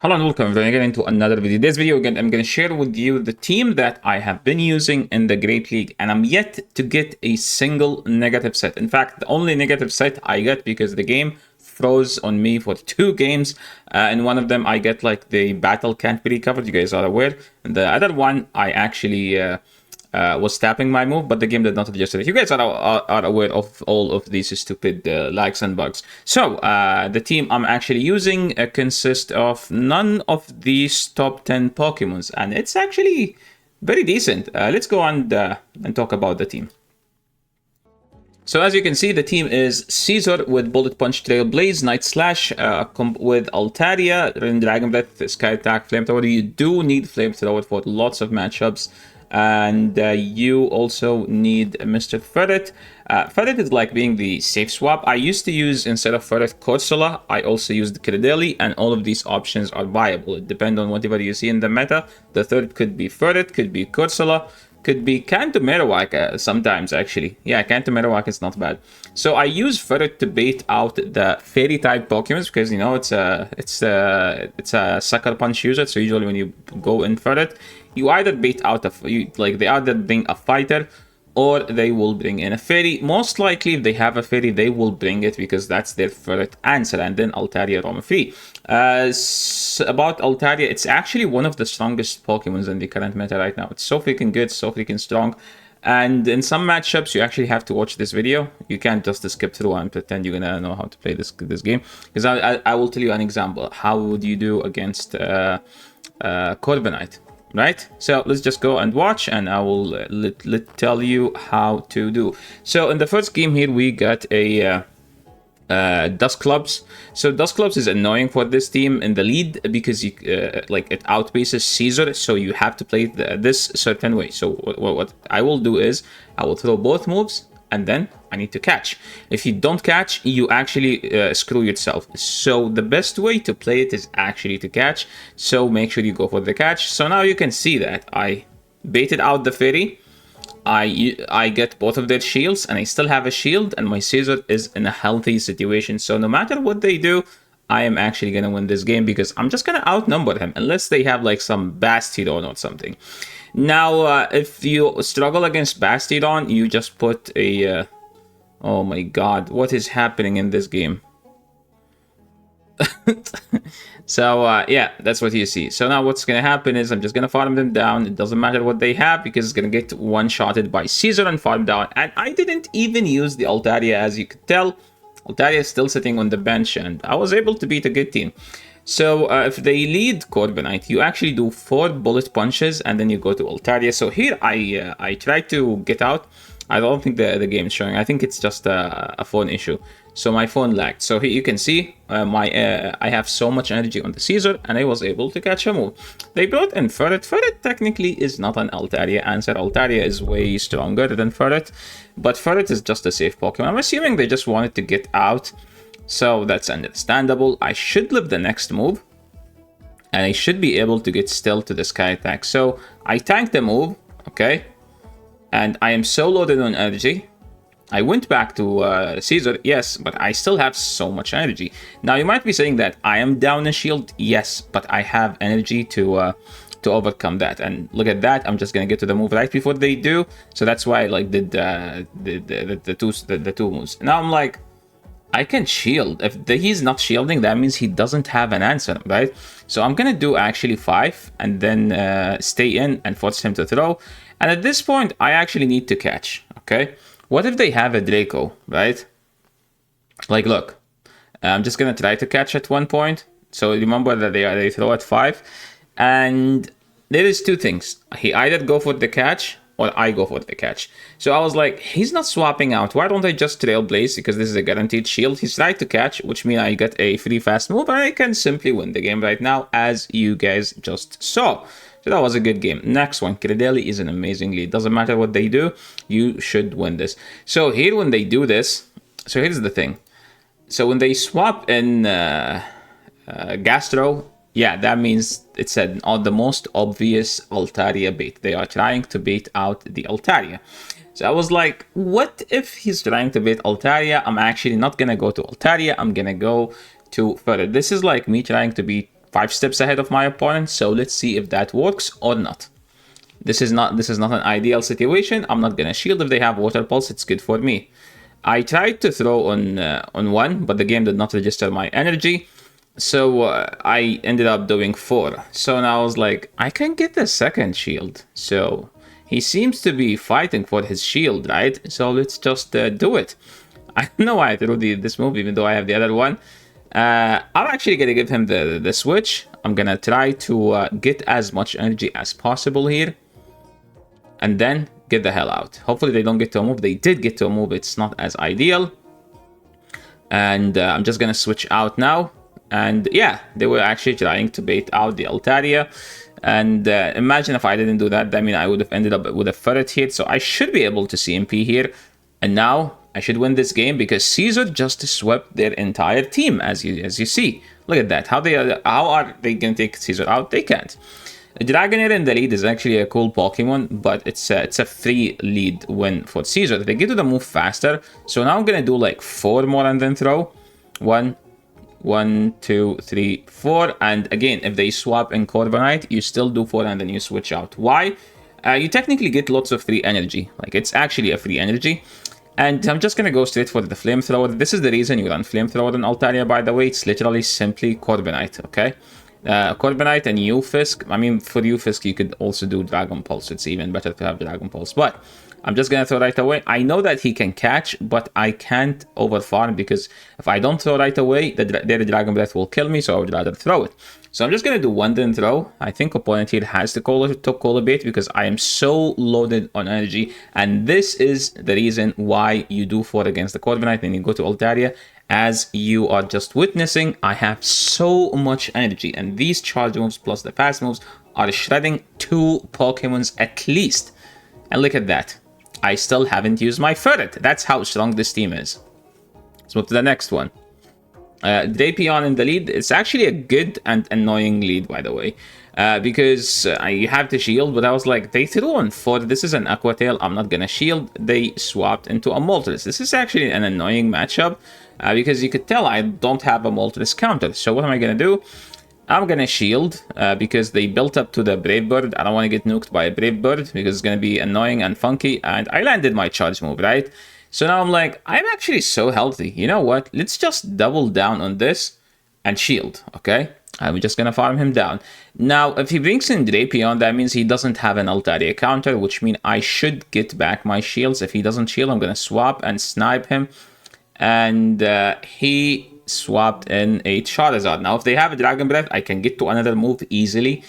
Hello and welcome again into another video. This video again, I'm going to share with you the team that I have been using in the Great League, and I'm yet to get a single negative set. In fact, the only negative set I get because the game froze on me for 2 games. In one of them, I get like the battle can't be recovered. You guys are aware. And the other one, I actually was tapping my move, but the game did not adjust it. You guys are aware of all of these stupid lags and bugs. So the team I'm actually using consists of none of these top 10 Pokemons, and it's actually very decent. Let's go on and talk about the team. So as you can see, the team is Caesar with Bullet Punch, Trailblaze, Night Slash, with Altaria, Dragon Breath, Sky Attack, Flamethrower. You do need Flamethrower for lots of matchups. And you also need Mr. Ferret. Ferret is like being the safe swap. I used to use, instead of Ferret, Corsola. I also used Cradily, and all of these options are viable. It depends on whatever you see in the meta. The third could be Ferret, could be Corsola, could be Kanto Marowak sometimes, actually. Yeah, Kanto Marowak is not bad. So I use Ferret to bait out the fairy type Pokemons because, you know, it's a sucker punch user. So usually when you go in Ferret, you either bait out they either bring a fighter or they will bring in a fairy. Most likely, if they have a fairy, they will bring it because that's their Ferret answer, and then Altaria roam free. About Altaria, it's actually one of the strongest Pokemons in the current meta right now. It's so freaking good, so freaking strong. And in some matchups, you actually have to watch this video. You can't just skip through and pretend you're gonna know how to play this game. Because I will tell you an example. How would you do against Corviknight? Right, so let's just go and watch, and I will tell you how to do. So in the first game here, we got a Dusclops. So Dusclops is annoying for this team in the lead because you like it outpaces Caesar, so you have to play this certain way. So what I will do is I will throw both moves, and then I need to catch. If you don't catch, you actually screw yourself. So the best way to play it is actually to catch. So make sure you go for the catch. So now you can see that I baited out the fairy. I get both of their shields, and I still have a shield, and my Caesar is in a healthy situation. So no matter what they do, I am actually going to win this game because I'm just going to outnumber him unless they have like some Bastiodon or something. Now, if you struggle against Bastiodon, you just put a... oh my god, what is happening in this game? So, yeah, that's what you see. So now what's going to happen is I'm just going to farm them down. It doesn't matter what they have because it's going to get one-shotted by Caesar and farm down. And I didn't even use the Altaria, as you could tell. Altaria is still sitting on the bench, and I was able to beat a good team. So if they lead Corviknight, you actually do 4 bullet punches, and then you go to Altaria. So here I try to get out. I don't think the game is showing. I think it's just a phone issue. So my phone lagged. So here you can see I have so much energy on the Caesar, and I was able to catch a move. They brought in Ferret. Ferret technically is not an Altaria answer. Altaria is way stronger than Ferret, but Ferret is just a safe Pokemon. I'm assuming they just wanted to get out. So that's understandable. I should live the next move, and I should be able to get still to the Sky Attack. So I tanked the move, okay? And I am so loaded on energy. I went back to Caesar, yes, but I still have so much energy. Now, you might be saying that I am down a shield. Yes, but I have energy to overcome that. And look at that. I'm just going to get to the move right before they do. So that's why I like did the two moves. Now I'm like, I can shield. If he's not shielding, that means he doesn't have an answer, right? So I'm going to do actually 5 and then stay in and force him to throw. And at this point, I actually need to catch, okay? What if they have a Draco, right? Like, look, I'm just going to try to catch at one point. So remember that they throw at 5. And there is 2 things. He either go for the catch or I go for the catch. So I was like, he's not swapping out. Why don't I just Trailblaze? Because this is a guaranteed shield. He's tried to catch, which means I get a free fast move. And I can simply win the game right now, as you guys just saw. So that was a good game. Next one, Cradily is an amazing lead. Doesn't matter what they do, you should win this. So here when they do this, so here's the thing. So when they swap in Gastro, yeah, that means it's the most obvious Altaria bait. They are trying to bait out the Altaria. So I was like, what if he's trying to bait Altaria? I'm actually not going to go to Altaria. I'm going to go to Ferret. This is like me trying to beat 5 steps ahead of my opponent. So let's see if that works or not. This is not an ideal situation. I'm not gonna shield. If they have water pulse, it's good for me. I tried to throw on 1, but the game did not register my energy. So I ended up doing 4. So now I was like, I can get the second shield. So he seems to be fighting for his shield, right? So let's just do it. I don't know why I threw this move, even though I have the other one. I'm actually going to give him the switch. I'm going to try to get as much energy as possible here. And then get the hell out. Hopefully they don't get to a move. They did get to a move. It's not as ideal. And I'm just going to switch out now. And yeah, they were actually trying to bait out the Altaria. And imagine if I didn't do that. I mean, I would have ended up with a ferret here. So I should be able to CMP here. And now I should win this game because Caesar just swept their entire team, as you see. Look at that. How are they going to take Caesar out? They can't. Dragonair in the lead is actually a cool Pokemon, but it's a free lead win for Caesar. They get to the move faster. So now I'm going to do like 4 more and then throw. 1, 2, 3, 4. And again, if they swap in Corviknight, you still do 4 and then you switch out. Why? You technically get lots of free energy. Like, it's actually a free energy. And I'm just going to go straight for the Flamethrower. This is the reason you run Flamethrower in Altaria, by the way. It's literally simply Corviknight, okay? Corviknight and Ufisk. I mean, for Ufisk, you could also do Dragon Pulse. It's even better to have Dragon Pulse. But I'm just going to throw right away. I know that he can catch, but I can't overfarm because if I don't throw right away, their Dragon Breath will kill me, so I would rather throw it. So I'm just going to do 1 then throw. I think opponent here has to call a bait because I am so loaded on energy. And this is the reason why you do 4 against the Corviknight and you go to Altaria. As you are just witnessing, I have so much energy. And these charge moves plus the fast moves are shredding 2 Pokemons at least. And look at that. I still haven't used my ferret. That's how strong this team is. Let's move to the next one. Drapion in the lead. It's actually a good and annoying lead, by the way. Because you have to shield, but I was like, they threw on 4. This is an Aqua Tail. I'm not going to shield. They swapped into a Moltres. This is actually an annoying matchup. Because you could tell I don't have a Moltres counter. So what am I going to do? I'm going to shield because they built up to the Brave Bird. I don't want to get nuked by a Brave Bird because it's going to be annoying and funky. And I landed my charge move, right? So now I'm like, I'm actually so healthy. You know what? Let's just double down on this and shield, okay? I'm just going to farm him down. Now, if he brings in Drapion, that means he doesn't have an Altaria counter, which means I should get back my shields. If he doesn't shield, I'm going to swap and snipe him. And he swapped in a Charizard. Now, if they have a Dragon Breath, I can get to another move easily.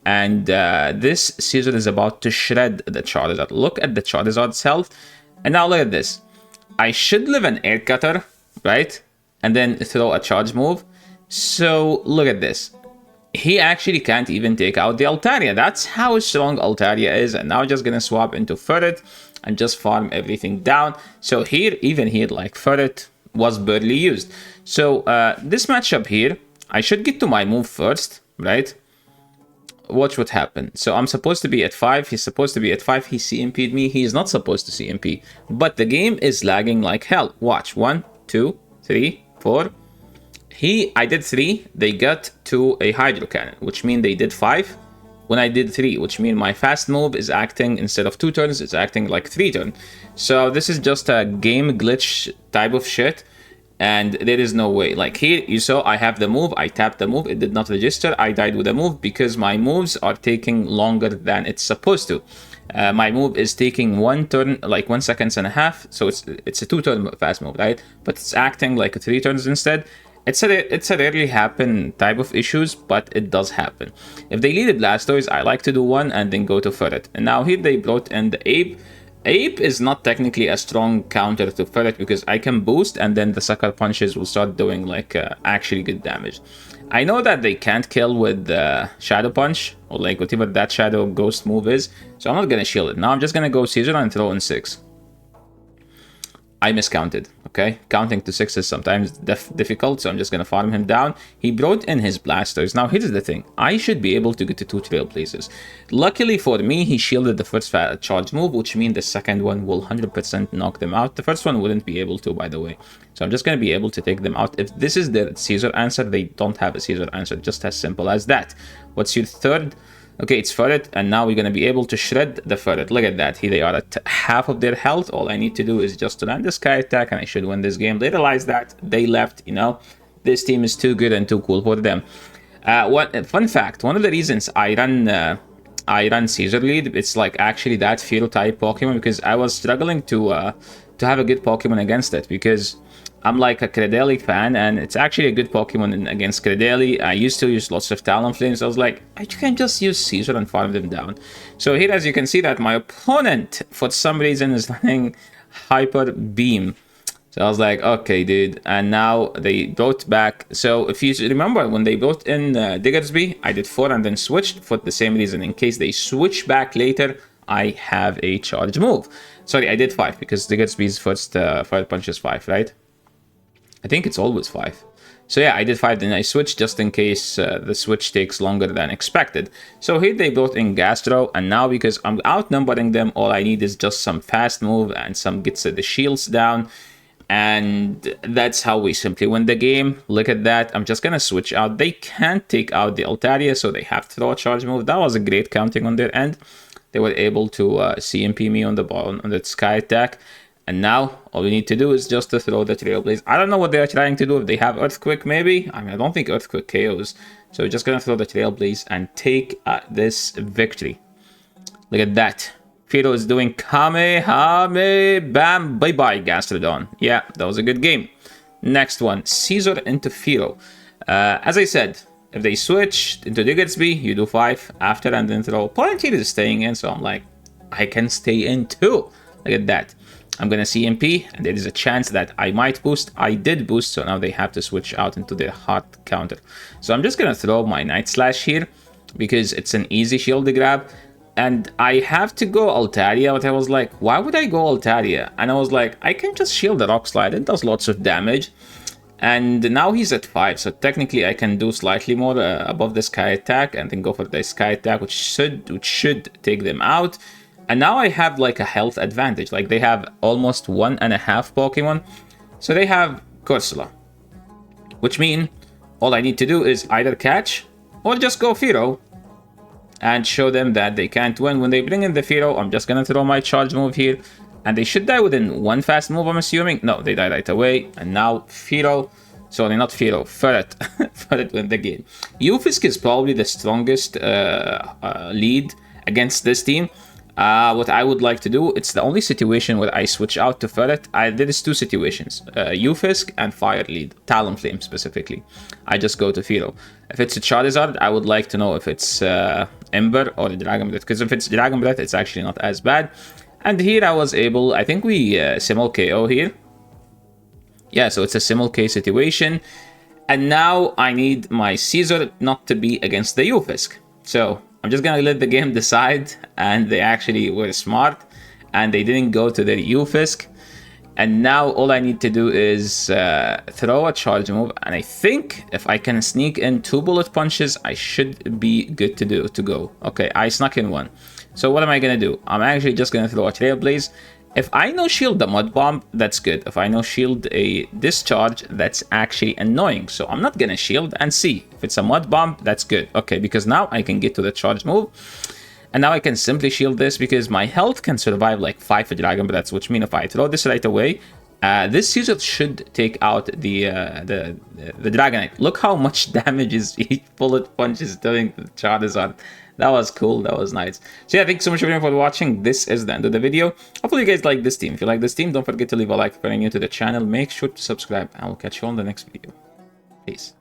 And this Caesar is about to shred the Charizard. Look at the Charizard's health. And now look at this. I should live an Air Cutter, right? And then throw a charge move. So look at this. He actually can't even take out the Altaria. That's how strong Altaria is. And now I'm just going to swap into Ferret and just farm everything down. So here, even here, like Ferret was barely used. So this matchup here, I should get to my move first, right? Watch what happened. So I'm supposed to be at 5. He's supposed to be at 5. He CMP'd me. He's not supposed to CMP. But the game is lagging like hell. Watch. 1, 2, 3, 4. I did 3. They got to a Hydro Cannon, which means they did 5. When I did 3, which means my fast move is acting, instead of 2 turns, it's acting like 3 turns. So this is just a game glitch type of shit. And there is no way. Like here, you saw I have the move. I tapped the move. It did not register. I died with the move because my moves are taking longer than it's supposed to. My move is taking 1 turn, like 1.5 seconds. So it's a 2-turn fast move, right? But it's acting like 3 turns instead. It's a rarely happen type of issues, but it does happen. If they lead the Blastoise, I like to do 1 and then go to Ferret. And now here they brought in the Ape. Ape is not technically a strong counter to Ferret because I can boost and then the Sucker Punches will start doing like actually good damage. I know that they can't kill with Shadow Punch or like whatever that Shadow Ghost move is, so I'm not going to shield it. Now I'm just going to go Caesar and throw in 6. I miscounted, okay? Counting to 6 is sometimes difficult, so I'm just gonna farm him down. He brought in his blasters. Now, here's the thing. I should be able to get to 2 trailblazers. Luckily for me, he shielded the first charge move, which means the second one will 100% knock them out. The first one wouldn't be able to, by the way. So I'm just gonna be able to take them out. If this is the Caesar answer, they don't have a Caesar answer, just as simple as that. What's your third? Okay, it's ferret, and now we're going to be able to shred the ferret. Look at that. Here they are at half of their health. All I need to do is just to land the sky attack, and I should win this game. They realized that. They left, you know. This team is too good and too cool for them. Fun fact, one of the reasons I run Caesar lead, it's like actually that Fearow type Pokemon, because I was struggling to have a good Pokemon against it, because I'm like a Cradily fan, and it's actually a good Pokemon against Cradily. I used to use lots of Talonflames. I was like, I can just use Caesar and farm them down. So here, as you can see, that my opponent, for some reason, is running Hyper Beam. So I was like, okay, dude. And now they brought back. So if you remember, when they brought in Diggersby, I did 4 and then switched for the same reason. In case they switch back later, I have a charge move. Sorry, I did 5 because Diggersby's first fire punch is 5, right? I think it's always 5. So yeah, I did 5, then I switched just in case the switch takes longer than expected. So here they brought in Gastro, and now because I'm outnumbering them, all I need is just some fast move and some gets the shields down. And that's how we simply win the game. Look at that. I'm just going to switch out. They can't take out the Altaria, so they have to throw a charge move. That was a great counting on their end. They were able to CMP me on the sky attack. And now, all we need to do is just to throw the Trailblaze. I don't know what they're trying to do. If they have Earthquake, maybe? I mean, I don't think Earthquake KOs. So we're just going to throw the Trailblaze and take this victory. Look at that. Fearow is doing Kamehame, bam, bye-bye, Gastrodon. Yeah, that was a good game. Next one, Caesar into Fearow. As I said, if they switch into Diggersby, you do 5 after and then throw. Point here is staying in, so I'm like, I can stay in too. Look at that. I'm going to CMP, and there is a chance that I might boost. I did boost, so now they have to switch out into their hard counter. So I'm just going to throw my Night Slash here, because it's an easy shield to grab. And I have to go Altaria, but I was like, why would I go Altaria? And I was like, I can just shield the Rock Slide. It does lots of damage. And now he's at 5, so technically I can do slightly more above the Sky Attack, and then go for the Sky Attack, which should take them out. And now I have like a health advantage. Like they have almost 1.5 Pokemon. So they have Corsola. Which means all I need to do is either catch or just go Fearow. And show them that they can't win. When they bring in the Fearow, I'm just going to throw my charge move here. And they should die within 1 fast move, I'm assuming. No, they die right away. And now Fearow. Sorry, not Fearow. Ferret. Ferret win the game. Ufisk is probably the strongest lead against this team. What I would like to do, it's the only situation where I switch out to Ferret. There is 2 situations, Ufisk and Fire Lead, Talonflame specifically. I just go to Fearow. If it's a Charizard, I would like to know if it's Ember or Dragon Breath, because if it's Dragon Breath, it's actually not as bad. And here I was able, I think we Simul KO here. Yeah, so it's a Simul K situation. And now I need my Caesar not to be against the Ufisk. So I'm just gonna let the game decide, and they actually were smart, and they didn't go to their Ufisk. And now all I need to do is throw a charge move, and I think if I can sneak in 2 bullet punches, I should be good to go. Okay, I snuck in 1. So what am I gonna do? I'm actually just gonna throw a Trailblaze. If I no shield the Mud Bomb, that's good. If I no shield a Discharge, that's actually annoying. So I'm not gonna shield and see. If it's a Mud Bomb, that's good. Okay, because now I can get to the charge move. And now I can simply shield this because my health can survive like 5 Dragon Breaths, which means if I throw this right away, this Caesar should take out the Dragonite. Look how much damage each bullet punch is doing to the Charizard. That was cool. That was nice. So yeah, thanks so much everyone for watching. This is the end of the video. Hopefully you guys like this team. If you like this team, don't forget to leave a like if you're new to the channel. Make sure to subscribe, and we'll catch you on the next video. Peace.